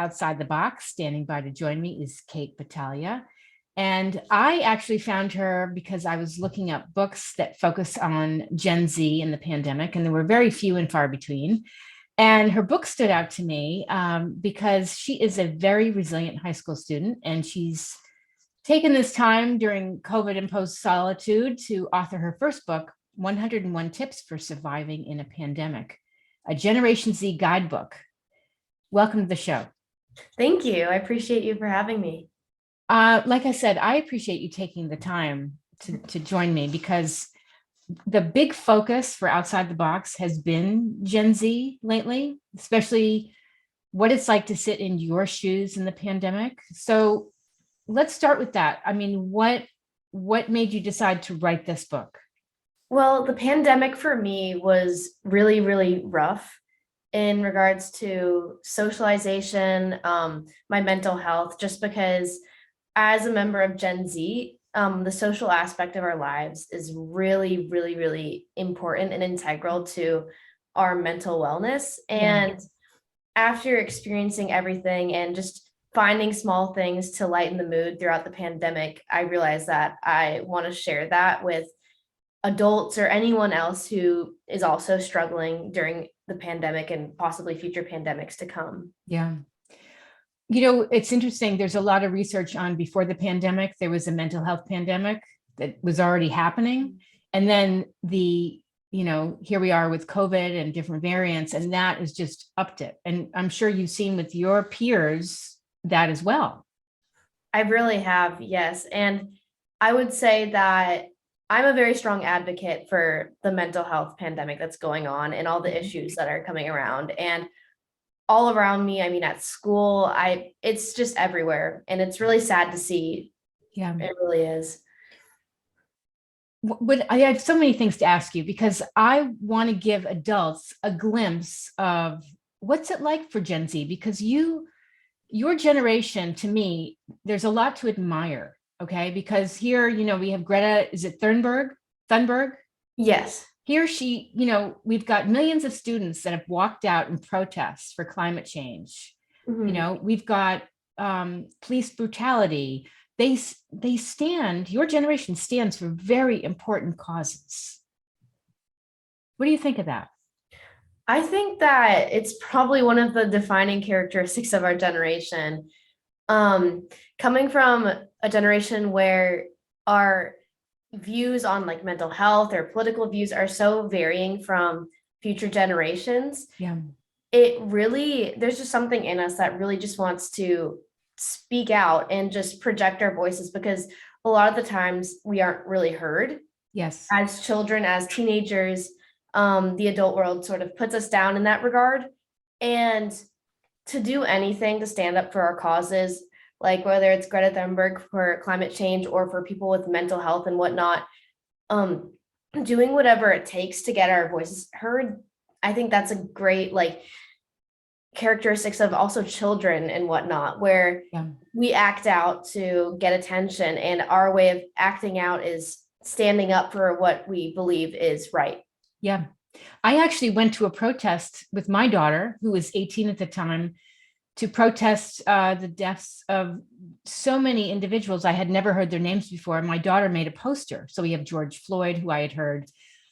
Outside the Box. Standing by to join me is Kate Battaglia. And I actually found her because I was looking up books that focus on Gen Z in the pandemic, and there were very few and far between. And her book stood out to me because she is a very resilient high school student, and she's taken this time during COVID imposed solitude to author her first book, 101 Tips for Surviving in a Pandemic, a Generation Z Guidebook. Welcome to the show. Thank you. I appreciate you for having me. Like I said, I appreciate you taking the time to join me because the big focus for Outside the Box has been Gen Z lately, especially what it's like to sit in your shoes in the pandemic. So let's start with that. I mean, what made you decide to write this book? Well, the pandemic for me was really, really rough in regards to socialization, my mental health, just because as a member of Gen Z, the social aspect of our lives is really, really, really important and integral to our mental wellness. And after experiencing everything and just finding small things to lighten the mood throughout the pandemic, I realized that I want to share that with adults or anyone else who is also struggling during the pandemic and possibly future pandemics to come. Yeah. You know, it's interesting. There's a lot of research on before the pandemic, there was a mental health pandemic that was already happening. And then here we are with COVID and different variants, and that has just upped it. And I'm sure you've seen with your peers that as well. I really have, yes. And I would say that I'm a very strong advocate for the mental health pandemic that's going on and all the issues that are coming around. And all around me, I mean, at school, it's just everywhere. And it's really sad to see. Yeah, it really is. But I have so many things to ask you because I want to give adults a glimpse of what's it like for Gen Z, because your generation, to me, there's a lot to admire. Okay, because here, we have Greta, is it Thunberg? Yes. Here we've got millions of students that have walked out in protests for climate change. Mm-hmm. We've got police brutality. Your generation stands for very important causes. What do you think of that? I think that it's probably one of the defining characteristics of our generation. Coming from a generation where our views on like mental health or political views are so varying from future generations. Yeah. There's just something in us that really just wants to speak out and just project our voices, because a lot of the times we aren't really heard. Yes. As children, as teenagers, the adult world sort of puts us down in that regard. And to do anything to stand up for our causes, like whether it's Greta Thunberg for climate change or for people with mental health and whatnot, doing whatever it takes to get our voices heard. I think that's a great characteristics of also children and whatnot, where we act out to get attention, and our way of acting out is standing up for what we believe is right. Yeah. I actually went to a protest with my daughter, who was 18 at the time, to protest the deaths of so many individuals. I had never heard their names before. My daughter made a poster. So we have George Floyd, who I had heard,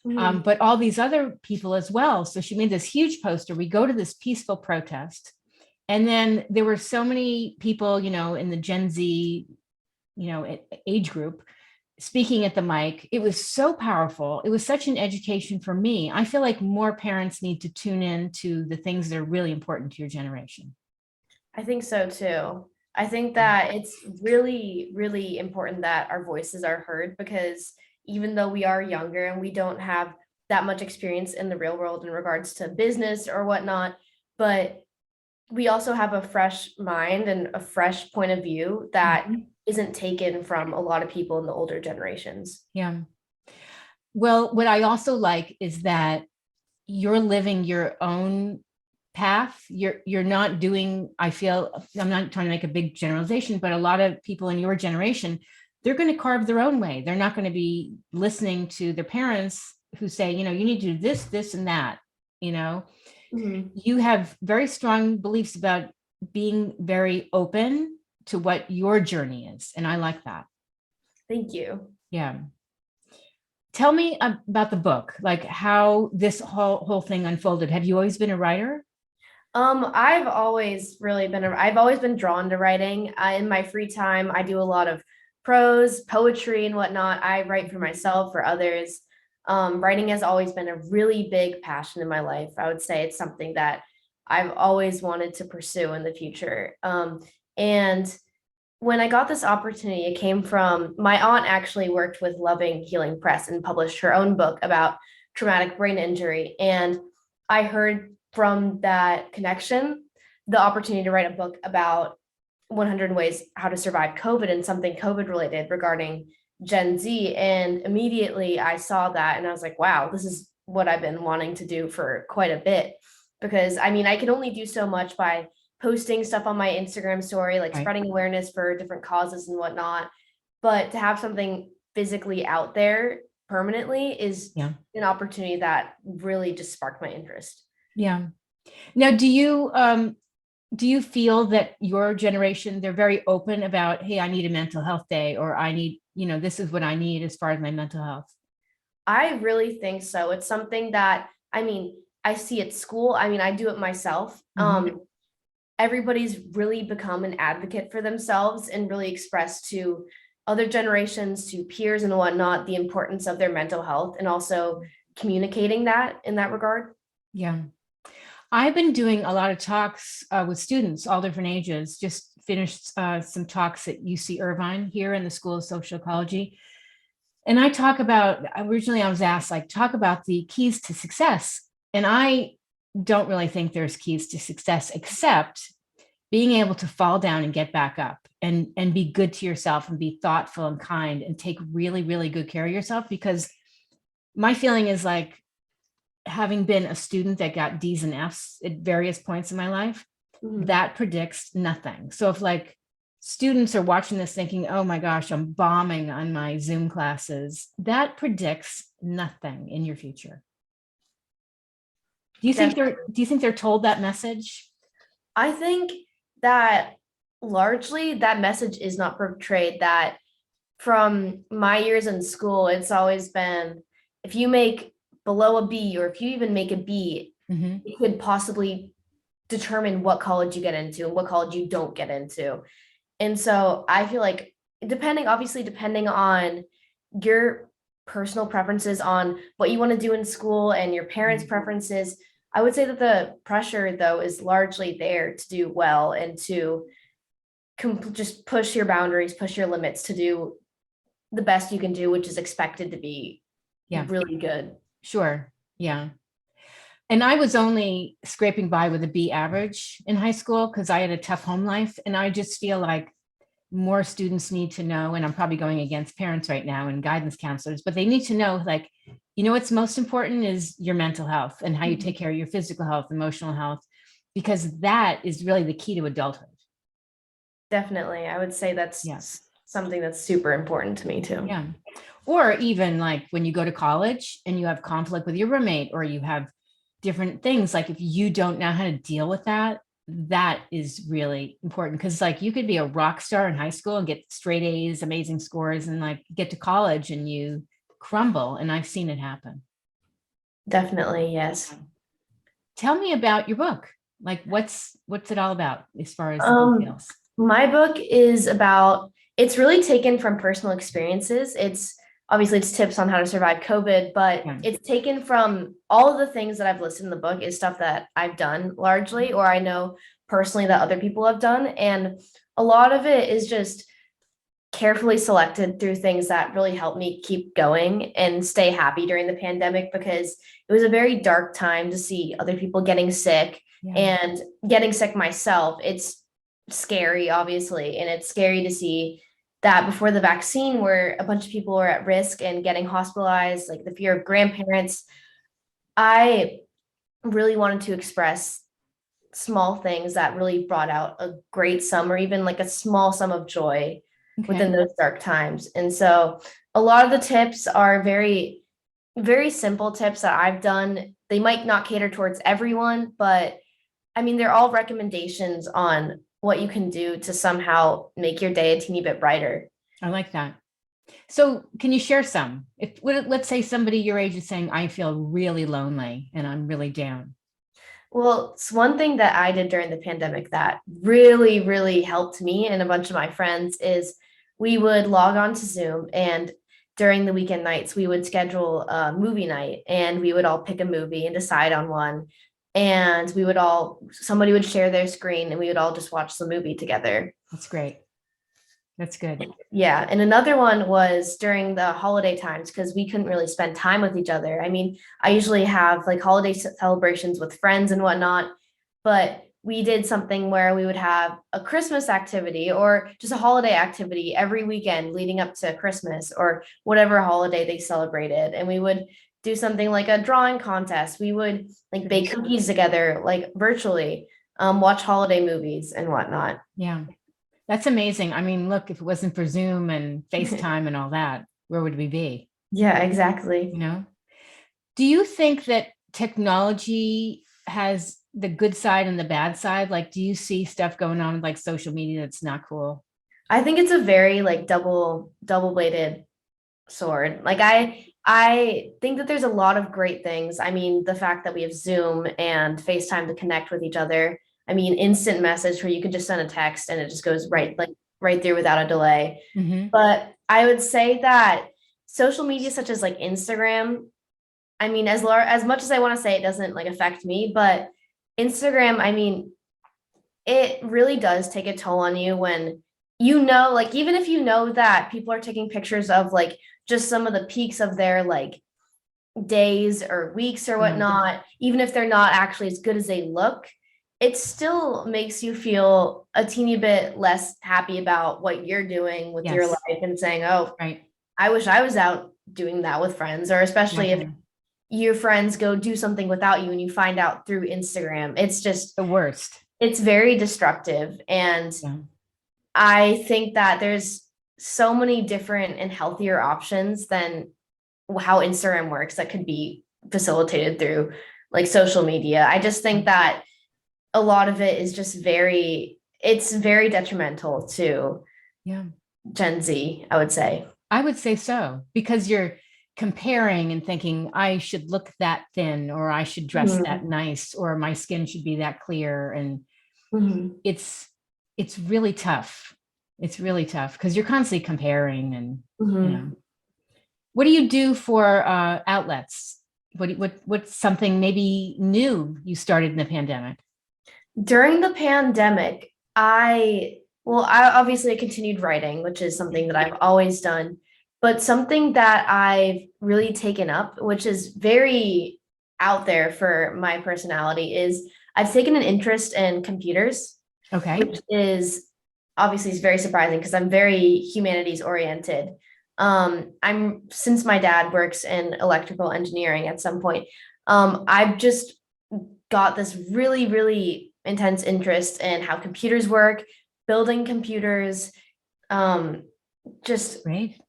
but all these other people as well. So she made this huge poster. We go to this peaceful protest. And then there were so many people, in the Gen Z, age group, speaking at the mic. It was so powerful. It was such an education for me. I feel like more parents need to tune in to the things that are really important to your generation. I think so too. I think that it's really, really important that our voices are heard, because even though we are younger and we don't have that much experience in the real world in regards to business or whatnot, but we also have a fresh mind and a fresh point of view that isn't taken from a lot of people in the older generations. Yeah. Well, what I also like is that you're living your own path. You're not doing, I feel, I'm not trying to make a big generalization, but a lot of people in your generation, they're going to carve their own way. They're not going to be listening to their parents who say, you need to do this, and that, You have very strong beliefs about being very open to what your journey is. And I like that. Thank you. Yeah. Tell me about the book, like how this whole thing unfolded. Have you always been a writer? I've always been drawn to writing. In my free time, I do a lot of prose, poetry, and whatnot. I write for myself, for others. Writing has always been a really big passion in my life. I would say it's something that I've always wanted to pursue in the future. And when I got this opportunity, it came from my aunt actually worked with Loving Healing Press and published her own book about traumatic brain injury. And I heard from that connection the opportunity to write a book about 100 ways how to survive COVID and something COVID related regarding Gen Z. And immediately I saw that and I was like, wow, this is what I've been wanting to do for quite a bit. Because I mean, I can only do so much by posting stuff on my Instagram story, like Right. spreading awareness for different causes and whatnot. But to have something physically out there permanently is Yeah. an opportunity that really just sparked my interest. Yeah. Now, do you feel that your generation, they're very open about, hey, I need a mental health day, or I need, this is what I need as far as my mental health? I really think so. It's something that, I mean, I see at school. I mean, I do it myself. Mhm. Everybody's really become an advocate for themselves and really expressed to other generations, to peers and whatnot, the importance of their mental health and also communicating that in that regard. Yeah. I've been doing a lot of talks with students, all different ages. Just finished some talks at UC Irvine here in the School of Social Ecology. And I talk about, originally I was asked, like, talk about the keys to success. And I don't really think there's keys to success except being able to fall down and get back up and be good to yourself and be thoughtful and kind and take really, really good care of yourself. Because my feeling is like, having been a student that got D's and F's at various points in my life, Mhm. that predicts nothing. So if like students are watching this thinking, oh my gosh, I'm bombing on my Zoom classes, that predicts nothing in your future. Do you think they're told that message? I think that largely that message is not portrayed. That from my years in school, it's always been if you make below a B or if you even make a B, Mhm. it could possibly determine what college you get into and what college you don't get into. And so I feel like depending on your personal preferences on what you want to do in school and your parents' preferences, I would say that the pressure though is largely there to do well and to just push your boundaries, push your limits to do the best you can do, which is expected to be Yeah, really good. sure. Yeah. And I was only scraping by with a B average in high school because I had a tough home life. And I just feel like more students need to know, and I'm probably going against parents right now and guidance counselors, but they need to know, like, what's most important is your mental health and how you take care of your physical health, emotional health, because that is really the key to adulthood. Definitely. I would say Yeah. something that's super important to me too. Yeah. Or even like when you go to college and you have conflict with your roommate, or you have different things, like if you don't know how to deal with that, that is really important. Because like you could be a rock star in high school and get straight A's, amazing scores, and like get to college and you crumble. And I've seen it happen. Definitely, yes. Tell me about your book. Like what's it all about as far as the Um, details? my book is about, it's really taken from personal experiences. It's obviously it's tips on how to survive COVID, but Yeah. it's taken from all of the things that I've listed in the book is stuff that I've done largely, or I know personally that other people have done. And a lot of it is just carefully selected through things that really helped me keep going and stay happy during the pandemic because it was a very dark time to see other people getting sick Yeah. and getting sick myself. It's scary, obviously, and it's scary to see that before the vaccine, where a bunch of people were at risk and getting hospitalized, like the fear of grandparents. I really wanted to express small things that really brought out a great sum or even like a small sum of joy within Okay. those dark times. And so a lot of the tips are very, very simple tips that I've done. They might not cater towards everyone, but I mean, they're all recommendations on what you can do to somehow make your day a teeny bit brighter. I like that. So can you share some? Let's say somebody your age is saying, I feel really lonely and I'm really down. Well, it's one thing that I did during the pandemic that really, really helped me and a bunch of my friends is we would log on to Zoom, and during the weekend nights, we would schedule a movie night and we would all pick a movie and decide on one. And somebody would share their screen and we would all just watch the movie together. That's great. That's good. Yeah. And another one was during the holiday times because we couldn't really spend time with each other. I mean, I usually have like holiday celebrations with friends and whatnot, but we did something where we would have a Christmas activity or just a holiday activity every weekend leading up to Christmas or whatever holiday they celebrated. And we would do something like a drawing contest. We would like bake cookies together, like virtually, watch holiday movies and whatnot. Yeah. That's amazing. I mean, look, if it wasn't for Zoom and FaceTime and all that, where would we be? Yeah, exactly. You know? Do you think that technology has the good side and the bad side? Like, do you see stuff going on with like social media that's not cool? I think it's a very like double-bladed sword. Like I think that there's a lot of great things. I mean, the fact that we have Zoom and FaceTime to connect with each other. I mean, instant message where you can just send a text and it just goes right through without a delay. Mm-hmm. But I would say that social media such as like Instagram, I mean, as much as I want to say it doesn't like affect me, but Instagram, I mean, it really does take a toll on you when like even if you know that people are taking pictures of like just some of the peaks of their like days or weeks or whatnot, even if they're not actually as good as they look, it still makes you feel a teeny bit less happy about what you're doing with your Yes. life and saying, oh, Right. I wish I was out doing that with friends, or especially if Definitely. your friends go do something without you and you find out through Instagram. The worst. It's very destructive. And Yeah. I think that there's so many different and healthier options than how Instagram works that could be facilitated through like social media. I just think that a lot of it is just it's very detrimental to Yeah. Gen Z, I would say. I would say so, because you're comparing and thinking I should look that thin, or I should dress that Mhm. nice, or my skin should be that clear. And Mhm. it's it's really tough. It's really tough because you're constantly comparing and you know. Mhm. What do you do for outlets? What's something maybe new you started in the pandemic? During the pandemic, I obviously continued writing, which is something that I've always done, but something that I've really taken up, which is very out there for my personality, is I've taken an interest in computers, Okay. which is obviously is very surprising because I'm very humanities oriented. I'm since my dad works in electrical engineering at some point, I've just got this really, really intense interest in how computers work, building computers. Um, just, Great.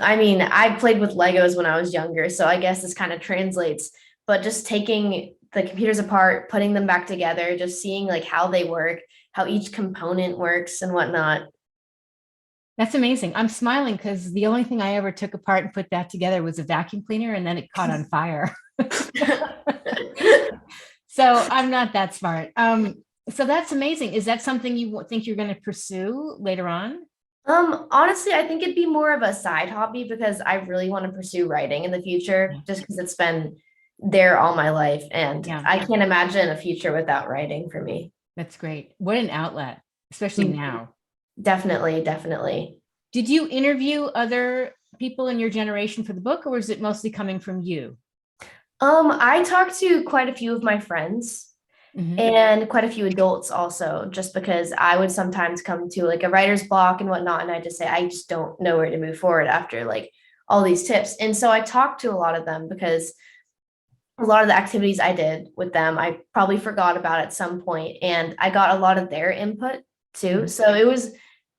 I mean, I played with Legos when I was younger, so I guess this kind of translates, but just taking the computers apart, putting them back together, just seeing like how they work, how each component works and whatnot. That's amazing. I'm smiling because the only thing I ever took apart and put that together was a vacuum cleaner, and then it caught on fire. So I'm not that smart. So that's amazing. Is that something you think you're going to pursue later on? Honestly, I think it'd be more of a side hobby because I really want to pursue writing in the future, Yeah. just because it's been there all my life, and Yeah, I can't imagine a future without writing for me. that's great. What an outlet, especially Mhm. now. Definitely, definitely. Did you interview other people in your generation for the book, or was it mostly coming from you? I talked to quite a few of my friends Hmm. and quite a few adults also, just because I would sometimes come to like a writer's block and whatnot, and I just say I just don't know where to move forward after like all these tips. And so I talked to a lot of them because a lot of the activities I did with them, I probably forgot about at some point, and I got a lot of their input too. Hmm. So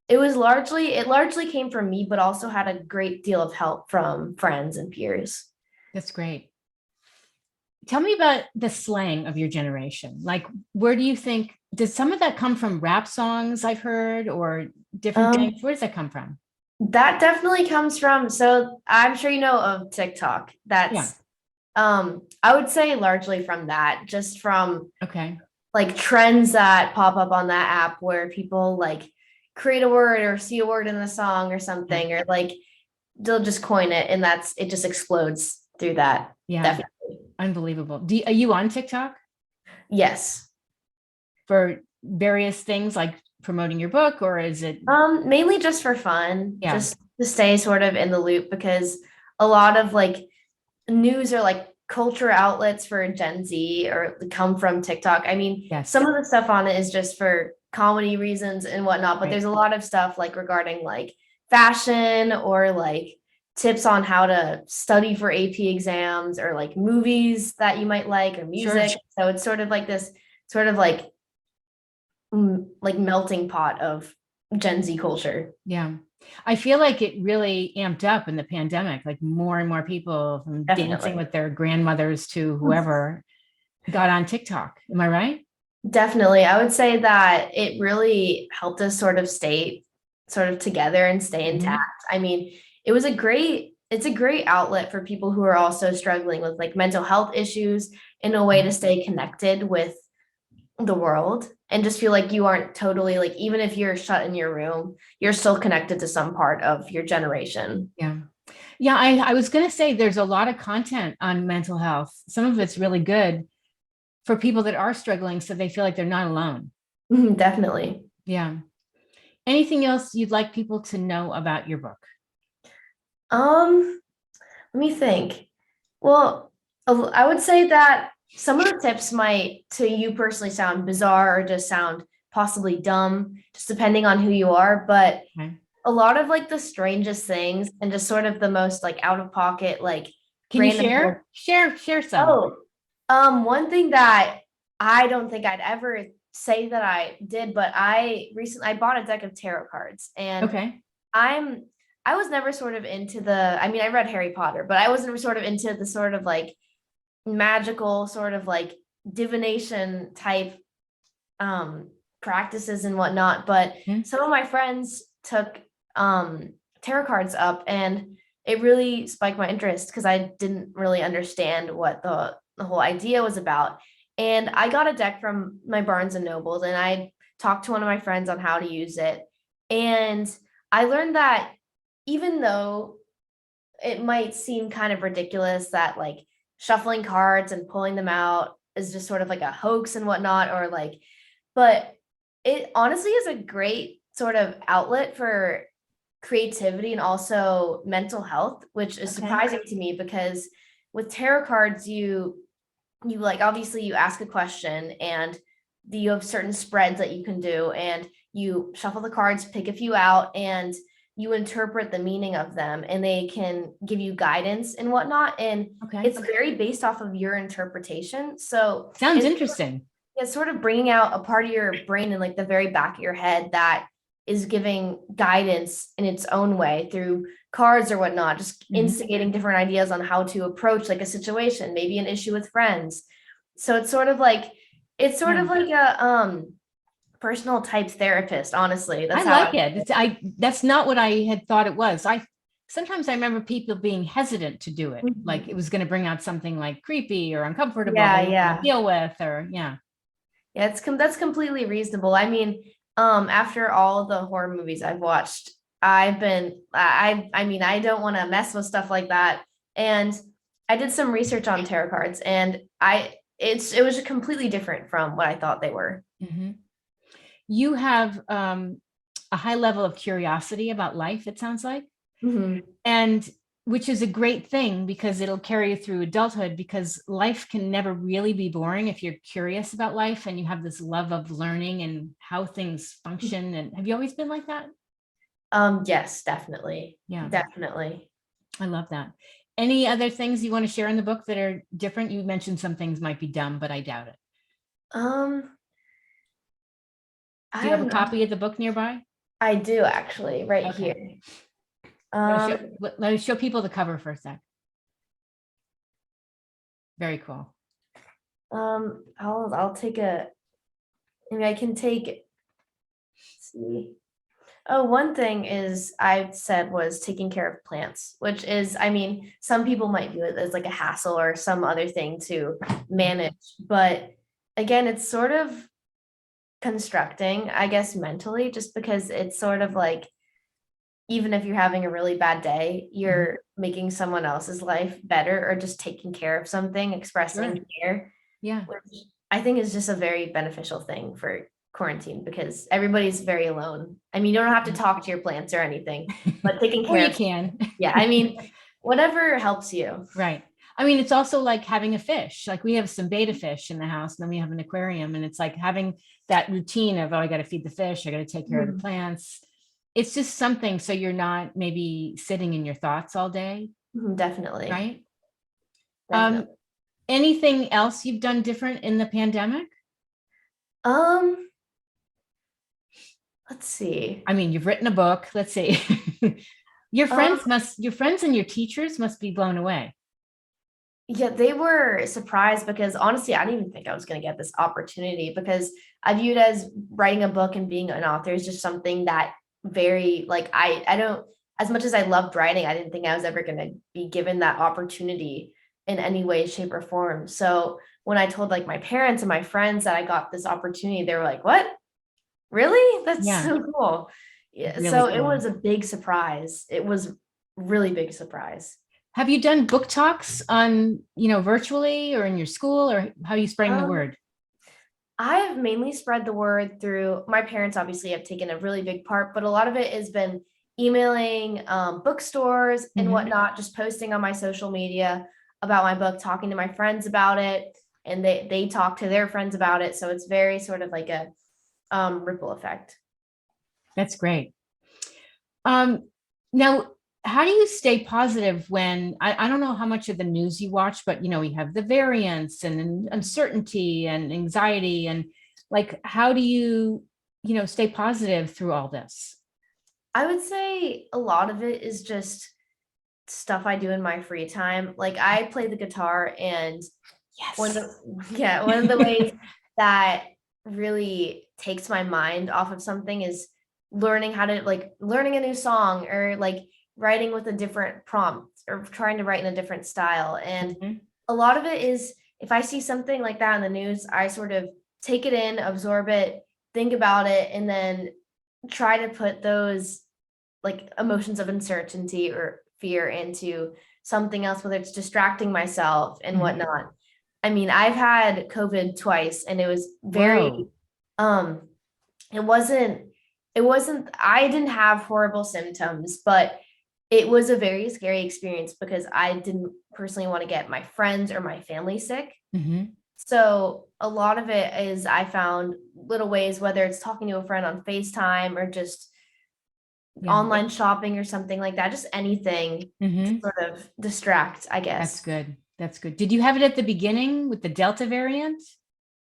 it largely came from me, but also had a great deal of help from friends and peers. That's great. tell me about the slang of your generation. Like, where do you think, does some of that come from rap songs I've heard or different Um, things? Where does that come from? that definitely comes from, so I'm sure you know of TikTok. Yeah. I would say largely from that, just from Okay. like trends that pop up on that app where people like create a word or see a word in the song or Yeah. something, or like they'll just coin it and that's it just explodes through that. Yeah. Definitely. Unbelievable. Are you on TikTok Yes. for various things like promoting your book, or is it? Mainly just for fun, Yeah. just to stay sort of in the loop because a lot of like news or like culture outlets for Gen Z or come from TikTok. I mean, some Yes. of the stuff on it is just for comedy reasons and whatnot, but Right. there's a lot of stuff like regarding like fashion or like tips on how to study for AP exams or like movies that you might like or Sure. music. So it's sort of like this sort of like melting pot of Gen Z culture. Yeah. I feel like it really amped up in the pandemic, like more and more people from dancing Definitely. with their grandmothers to whoever got on TikTok. Am I right? Definitely. I would say that it really helped us sort of stay sort of together and stay intact. Mhm. I mean, it's a great outlet for people who are also struggling with like mental health issues in a way Yeah. to stay connected with the world and just feel like you aren't totally like, even if you're shut in your room, you're still connected to some part of your generation. Yeah. Yeah. I was going to say there's a lot of content on mental health. Some of it's really good for people that are struggling so they feel like they're not alone. Mhm, definitely. Yeah. Anything else you'd like people to know about your book? Let me think. Well, I would say that some of the tips might to you personally sound bizarre or just sound possibly dumb, just depending on who you are. But Okay. a lot of like the strangest things and just sort of the most like out of pocket, like Can you random. share some? Oh, one thing that I don't think I'd ever say that I did, but I bought a deck of tarot cards and Okay. I'm I was never sort of into I mean, I read Harry Potter, but I wasn't sort of into the sort of like magical sort of like divination type um practices and whatnot. But Hmm. some of my friends took tarot cards up and it really spiked my interest because I didn't really understand what the whole idea was about. And I got a deck from my Barnes and Nobles and I talked to one of my friends on how to use it. And I learned that even though it might seem kind of ridiculous that like shuffling cards and pulling them out is just sort of like a hoax and whatnot, or like, but it honestly is a great sort of outlet for creativity and also mental health, which is Okay. surprising to me because with tarot cards, you like obviously you ask a question and you have certain spreads that you can do and you shuffle the cards, pick a few out, and you interpret the meaning of them and they can give you guidance and whatnot. And Okay. it's very based off of your interpretation. So Sounds interesting. it's sort of bringing out a part of your brain in like the very back of your head that is giving guidance in its own way through cards or whatnot, just Mhm. instigating different ideas on how to approach like a situation, maybe an issue with friends. So it's sort of like a personal type therapist, honestly. I That's how like it. That's not what I had thought it was. I sometimes I remember people being hesitant to do it, like it Mhm. was going to bring out something like creepy or uncomfortable Yeah, they didn't want to yeah. deal with, or yeah. Yeah, that's completely reasonable. I mean, after all the horror movies I've watched, I mean, I don't want to mess with stuff like that. And I did some research on tarot cards and it was completely different from what I thought they were. Mhm. You have a high level of curiosity about life, it sounds like, Mhm. and which is a great thing because it'll carry you through adulthood because life can never really be boring if you're curious about life and you have this love of learning and how things function. And have you always been like that? Yes, definitely. Yeah. Definitely. I love that. Any other things you want to share in the book that are different? You mentioned some things might be dumb, but I doubt it. Um, Do I you have have a not, copy of the book nearby? I do actually right Okay. here. Want to Um, show, let me show people the cover for a sec. Very cool. I'll take maybe I can take, let's see. Oh, one thing is I said was taking care of plants, which is, I mean, some people might view it as like a hassle or some other thing to manage, but again, it's sort of constructing, I guess, mentally, just because it's sort of like, even if you're having a really bad day, you're making someone else's life better or just taking care of something, expressing Sure. care, Yeah. which I think is just a very beneficial thing for quarantine because everybody's very alone. I mean, you don't have to talk to your plants or anything, but taking Or care you of, can. yeah, I mean, whatever helps you. Right. I mean, it's also like having a fish. Like we have some beta fish in the house, and then we have an aquarium, and it's like having that routine of, oh, I got to feed the fish, I got to take care of the Mhm, plants. It's just something so you're not maybe sitting in your thoughts all day, mhm, definitely, right? Um, definitely. anything else you've done different in the pandemic? Um, let's see. I mean, you've written a book. Let's see. Um, Your friends and your teachers must be blown away. Yeah, they were surprised because honestly, I didn't even think I was going to get this opportunity because I viewed as writing a book and being an author is just something that very like I don't, as much as I loved writing, I didn't think I was ever going to be given that opportunity in any way, shape, or form. So when I told like my parents and my friends that I got this opportunity, they were like, "What? Really? That's Yeah, so cool." Yeah, really so it cool. was a big surprise. It was really big surprise. Have you done book talks on, virtually or in your school, or how are you spreading the Um, word? I've mainly spread the word through my parents, obviously, have taken a really big part, but a lot of it has been emailing bookstores and Mhm. whatnot, just posting on my social media about my book, talking to my friends about it, and they talk to their friends about it. So it's very sort of like a ripple effect. That's great. Um, now, how do you stay positive when I don't know how much of the news you watch, but we have the variants and uncertainty and anxiety and like how do you stay positive through all this? I would say a lot of it is just stuff I do in my free time. Like I play the guitar and one of Yes. the yeah, one of the ways that really takes my mind off of something is learning how to like learning a new song or like writing with a different prompt or trying to write in a different style. And Mhm. a lot of it is if I see something like that in the news, I sort of take it in, absorb it, think about it, and then try to put those like emotions of uncertainty or fear into something else, whether it's distracting myself and Mhm. whatnot. I mean, I've had COVID twice and it was very, Whoa. um, it wasn't, I didn't have horrible symptoms, but it was a very scary experience because I didn't personally want to get my friends or my family sick. Mhm. So a lot of it is I found little ways, whether it's talking to a friend on FaceTime or just Yeah. online shopping or something like that, just anything to Mhm. sort of distract, I That's guess. good. That's good. Did you have it at the beginning with the Delta variant?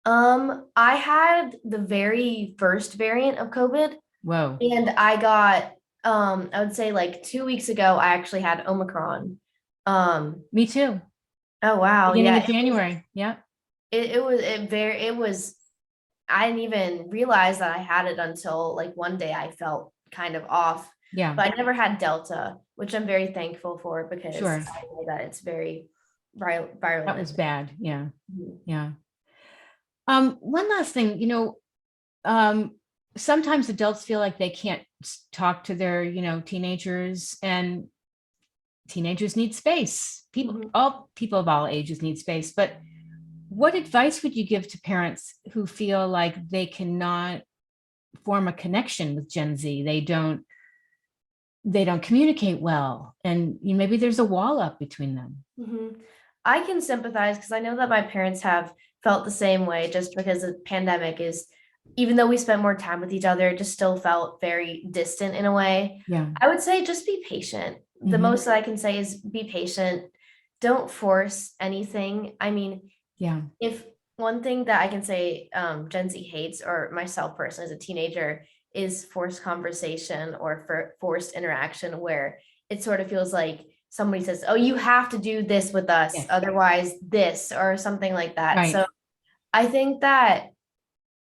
I had the very first variant of COVID Whoa. and I got I would say like 2 weeks ago I actually had Omicron. Um Me too. oh wow, Beginning yeah, of January. Yeah. it was I didn't even realize that I had it until like one day I felt kind of off. Yeah. But I never had Delta, which I'm very thankful for because Sure. I know that it's very That was virulent. bad. Yeah. Mhm. Yeah. One last thing, um, sometimes adults feel like they can't talk to their, teenagers, and teenagers need space. Mhm. All people of all ages need space. But what advice would you give to parents who feel like they cannot form a connection with Gen Z? They don't communicate well, and maybe there's a wall up between them. Mhm. I can sympathize because I know that my parents have felt the same way just because the pandemic is, even though we spent more time with each other, it just still felt very distant in a way. Yeah. I would say just be patient. The Hmm. most that I can say is be patient. Don't force anything. I mean, Yeah. if one thing that I can say Gen Z hates, or myself personally as a teenager, is forced conversation or for forced interaction where it sort of feels like somebody says, "Oh, you have to do this with us, Yes. otherwise this," or something like that. So Right. I think that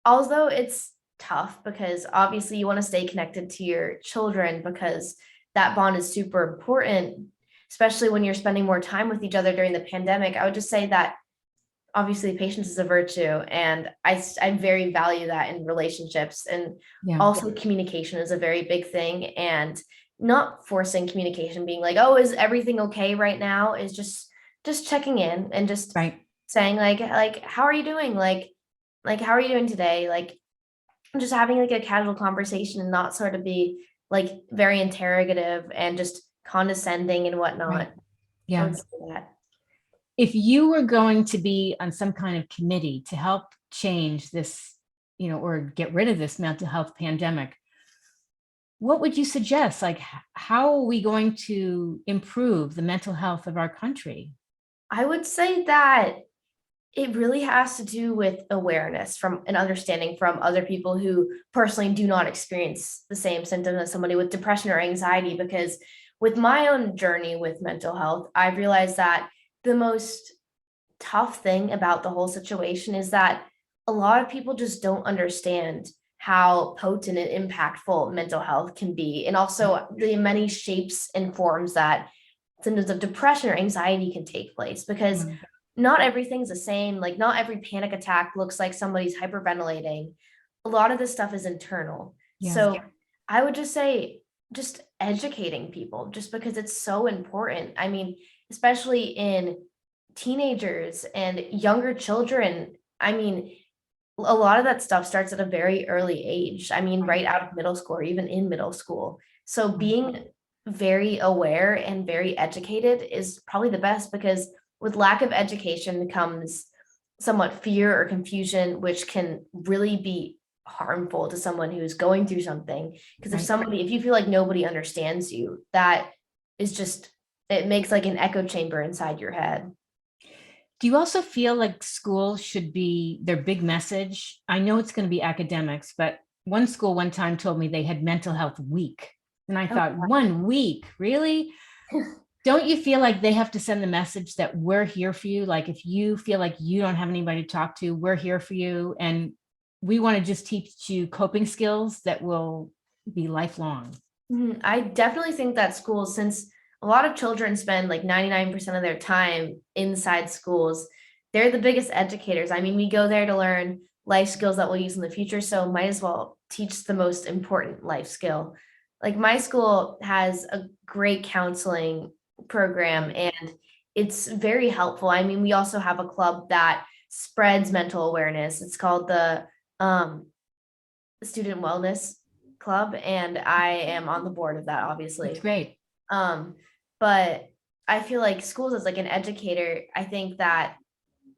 although it's tough because obviously you want to stay connected to your children because that bond is super important, especially when you're spending more time with each other during the pandemic. I would just say that obviously patience is a virtue, and I very value that in relationships. And Yeah. also communication is a very big thing, and not forcing communication, being like, oh, is everything okay right now, is just checking in and just Right. saying like how are you doing, like how are you doing today, like just having like a casual conversation and not sort of be like very interrogative and just condescending and whatnot. Right. I Yeah. would say that. If you were going to be on some kind of committee to help change this, or get rid of this mental health pandemic, what would you suggest? Like, how are we going to improve the mental health of our country? I would say that it really has to do with awareness from and understanding from other people who personally do not experience the same symptoms as somebody with depression or anxiety. Because with my own journey with mental health, I realized that the most tough thing about the whole situation is that a lot of people just don't understand how potent and impactful mental health can be, and also the many shapes and forms that symptoms of depression or anxiety can take place, because Yeah. not everything's the same. Like, not every panic attack looks like somebody's hyperventilating. A lot of this stuff is internal. Yeah. So I would just say, just educating people, just because it's so important. I mean, especially in teenagers and younger children. I mean, a lot of that stuff starts at a very early age. I mean, right out of middle school or even in middle school. So being very aware and very educated is probably the best, because with lack of education comes somewhat fear or confusion, which can really be harmful to someone who's going through something. Because Right. if you feel like nobody understands you, that is just, it makes like an echo chamber inside your head. Do you also feel like school should be their big message? I know it's going to be academics, but one school one time told me they had mental health week. And I Oh, thought, 1 week, really? Don't you feel like they have to send the message that we're here for you? Like, if you feel like you don't have anybody to talk to, we're here for you. And we want to just teach you coping skills that will be lifelong. mhm. I definitely think that schools, since a lot of children spend like 99% of their time inside schools, they're the biggest educators. I mean, we go there to learn life skills that we'll use in the future, so might as well teach the most important life skill. Like, my school has a great counseling program, and it's very helpful. I mean, we also have a club that spreads mental awareness. It's called the um Student Wellness Club, and I am on the board of that, That's obviously. great. Um, but I feel like schools, as like an educator, I think that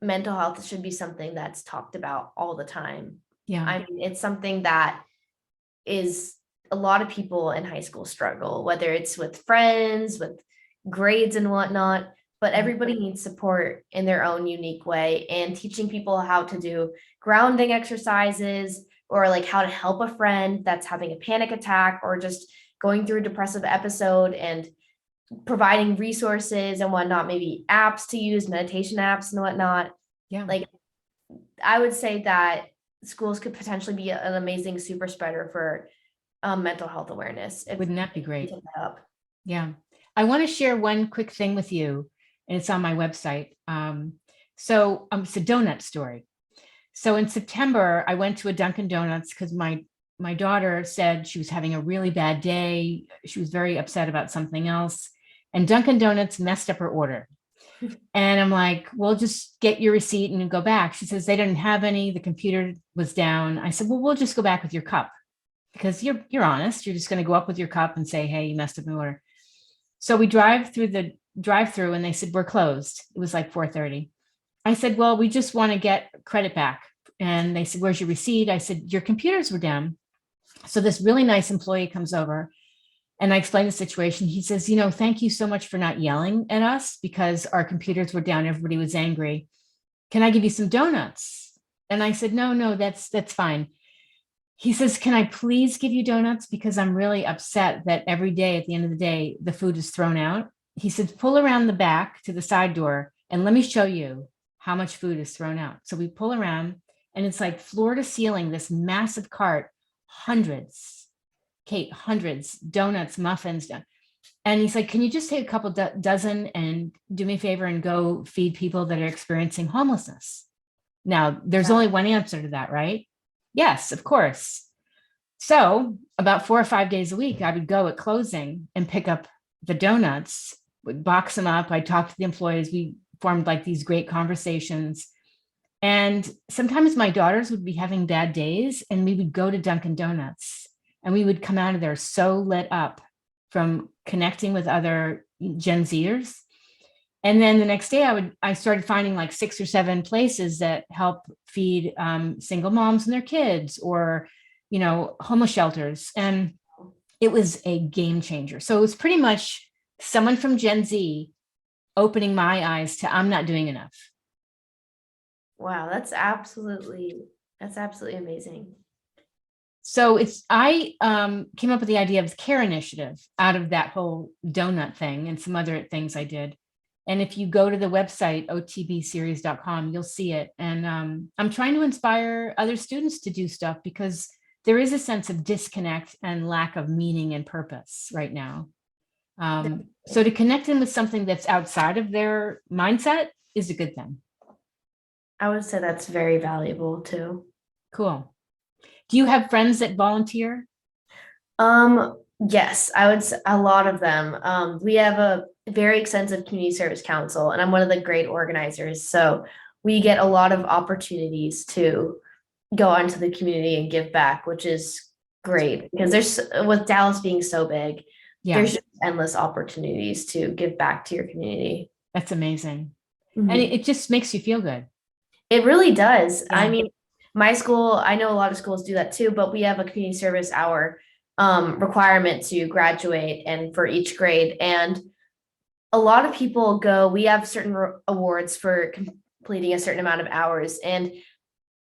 mental health should be something that's talked about all the time. Yeah. I mean, it's something that is, a lot of people in high school struggle, whether it's with friends, with grades and whatnot, but everybody needs support in their own unique way. And teaching people how to do grounding exercises, or like how to help a friend that's having a panic attack or just going through a depressive episode, and providing resources and whatnot, maybe apps to use, meditation apps and whatnot. Yeah. Like, I would say that schools could potentially be an amazing super spreader for mental health awareness if Wouldn't that be we great? take that up. Yeah. I want to share one quick thing with you, and it's on my website. It's a donut story. So in September, I went to a Dunkin' Donuts because my daughter said she was having a really bad day. She was very upset about something else, and Dunkin' Donuts messed up her order. And I'm like, well, just get your receipt and go back. She says they didn't have any. The computer was down. I said, well, we'll just go back with your cup, because you're honest. You're just going to go up with your cup and say, hey, you messed up my order. So we drive through the drive-through, and they said, we're closed. It was like 4:30. I said, well, we just want to get credit back. And they said, where's your receipt? I said, your computers were down. So this really nice employee comes over, and I explained the situation. He says, thank you so much for not yelling at us, because our computers were down. Everybody was angry. Can I give you some donuts? And I said, no, that's fine. He says, can I please give you donuts? Because I'm really upset that every day at the end of the day, the food is thrown out. He said, pull around the back to the side door and let me show you how much food is thrown out. So we pull around and it's like floor to ceiling, this massive cart, hundreds, Kate, hundreds, donuts, muffins. And he's like, can you just take a couple dozen and do me a favor and go feed people that are experiencing homelessness? Now, there's only one answer to that, right? Yes, of course. So about 4 or 5 days a week, I would go at closing and pick up the donuts, would box them up. I'd talk to the employees. We formed like these great conversations. And sometimes my daughters would be having bad days and we would go to Dunkin' Donuts and we would come out of there so lit up from connecting with other Gen Zers. And then the next day I started finding like 6 or 7 places that help feed single moms and their kids, or, homeless shelters. And it was a game changer. So it was pretty much someone from Gen Z opening my eyes to I'm not doing enough. Wow, that's absolutely amazing. So I came up with the idea of the care initiative out of that whole donut thing and some other things I did. And if you go to the website, otbseries.com, you'll see it. And I'm trying to inspire other students to do stuff because there is a sense of disconnect and lack of meaning and purpose right now. So to connect them with something that's outside of their mindset is a good thing. I would say that's very valuable too. Cool. Do you have friends that volunteer? Yes, I would say a lot of them. We have a very extensive community service council, and I'm one of the great organizers. So we get a lot of opportunities to go onto the community and give back, which is great because with Dallas being so big, there's just endless opportunities to give back to your community. That's amazing. Mm-hmm. And it just makes you feel good. It really does. Yeah. I mean, my school, I know a lot of schools do that too, but we have a community service hour requirement to graduate and for each grade. And a lot of people we have certain awards for completing a certain amount of hours. And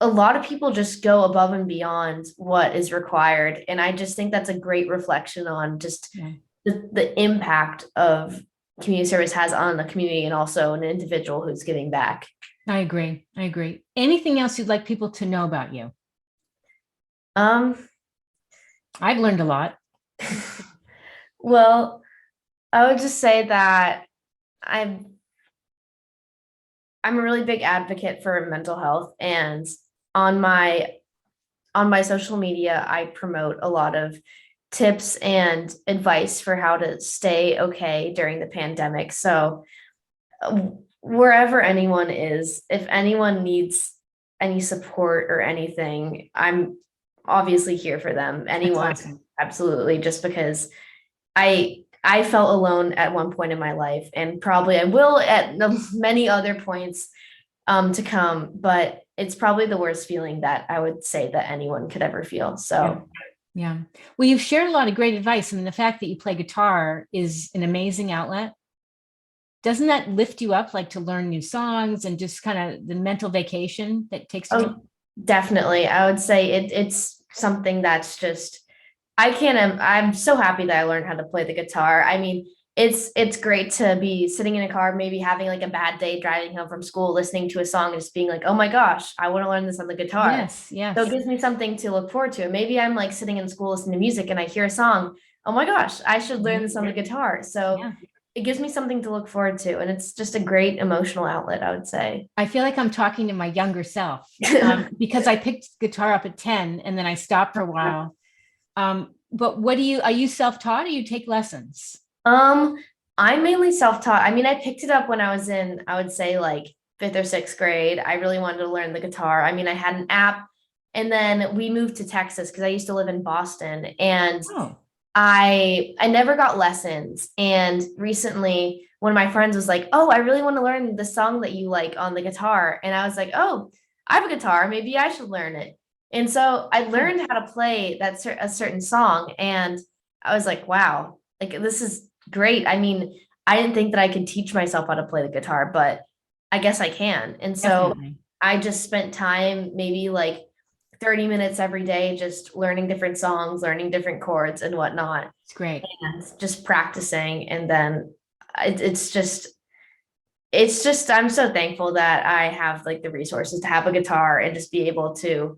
a lot of people just go above and beyond what is required. And I just think that's a great reflection on just the impact of community service has on the community and also an individual who's giving back. I agree. Anything else you'd like people to know about you? I've learned a lot. Well, I would just say that I'm a really big advocate for mental health, and on my social media, I promote a lot of tips and advice for how to stay okay during the pandemic. So wherever anyone is, if anyone needs any support or anything, I'm obviously here for them. Anyone, awesome. Absolutely. Just because I felt alone at one point in my life, and probably I will at many other points to come, but it's probably the worst feeling that I would say that anyone could ever feel. So yeah. Well, you've shared a lot of great advice, and the fact that you play guitar is an amazing outlet. Doesn't that lift you up, like to learn new songs and just kind of the mental vacation that takes you? Definitely. I would say it's something that's just, I'm so happy that I learned how to play the guitar. I mean, it's great to be sitting in a car, maybe having like a bad day driving home from school, listening to a song and just being like, oh my gosh, I want to learn this on the guitar. Yes. So it gives me something to look forward to. Maybe I'm like sitting in school listening to music and I hear a song. Oh my gosh, I should learn this on the guitar. So it gives me something to look forward to. And it's just a great emotional outlet, I would say. I feel like I'm talking to my younger self because I picked guitar up at 10 and then I stopped for a while. But are you self-taught or you take lessons? I'm mainly self-taught. I mean, I picked it up when I was in, I would say like 5th or 6th grade. I really wanted to learn the guitar. I mean, I had an app, and then we moved to Texas because I used to live in Boston, and I never got lessons. And recently one of my friends was like, oh, I really want to learn the song that you like on the guitar. And I was like, oh, I have a guitar. Maybe I should learn it. And so I learned how to play a certain song. And I was like, wow, like this is great. I mean, I didn't think that I could teach myself how to play the guitar, but I guess I can. And so I just spent time, maybe like 30 minutes every day, just learning different songs, learning different chords and whatnot. It's great. And just practicing. And then it's just, it's just, I'm so thankful that I have like the resources to have a guitar and just be able to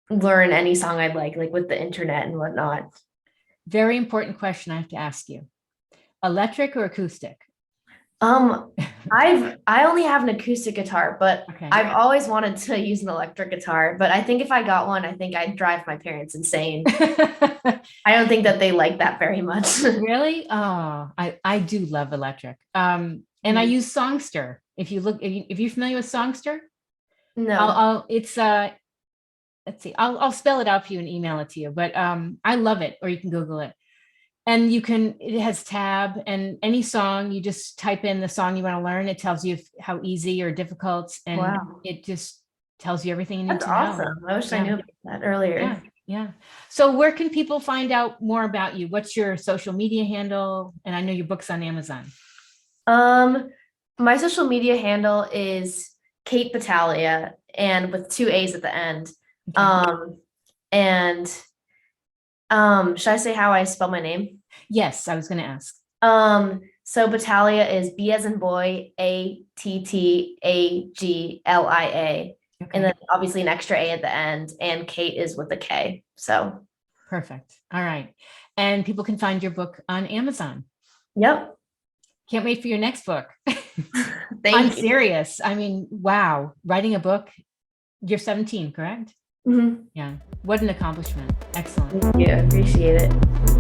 learn any song I'd like with the internet and whatnot. Very important question I have to ask you. Electric or acoustic? Um, I only have an acoustic guitar, but Okay. I've always wanted to use an electric guitar. But I think if I got one, I think I'd drive my parents insane. I don't think that they like that very much. Really? Oh, I do love electric. And I use Songster. If you're familiar with Songster, No. it's let's see, I'll spell it out for you and email it to you. But I love it, or you can Google it. And it has tab, and any song, you just type in the song you want to learn. It tells you how easy or difficult, and Wow. it just tells you everything you need That's to know. awesome. I wish I Yeah. knew about that earlier. Yeah. Yeah. So where can people find out more about you? What's your social media handle? And I know your book's on Amazon. My social media handle is Kate Battaglia and with two A's at the end. Okay. And should I say how I spell my name? Yes, I was going to ask. So Battaglia is B as in boy, Attaglia, and Okay. then obviously an extra A at the end, and Kate is with a K. So, Perfect. All right. And people can find your book on Amazon. yep. Can't wait for your next book. I'm Thank you. serious. I mean, wow. Writing a book. You're 17, correct? Mhm. Yeah. What an accomplishment. Excellent. Thank you. I appreciate it.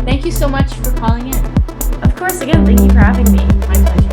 Thank you so much for calling in. Of course, again, thank you for having me. My pleasure.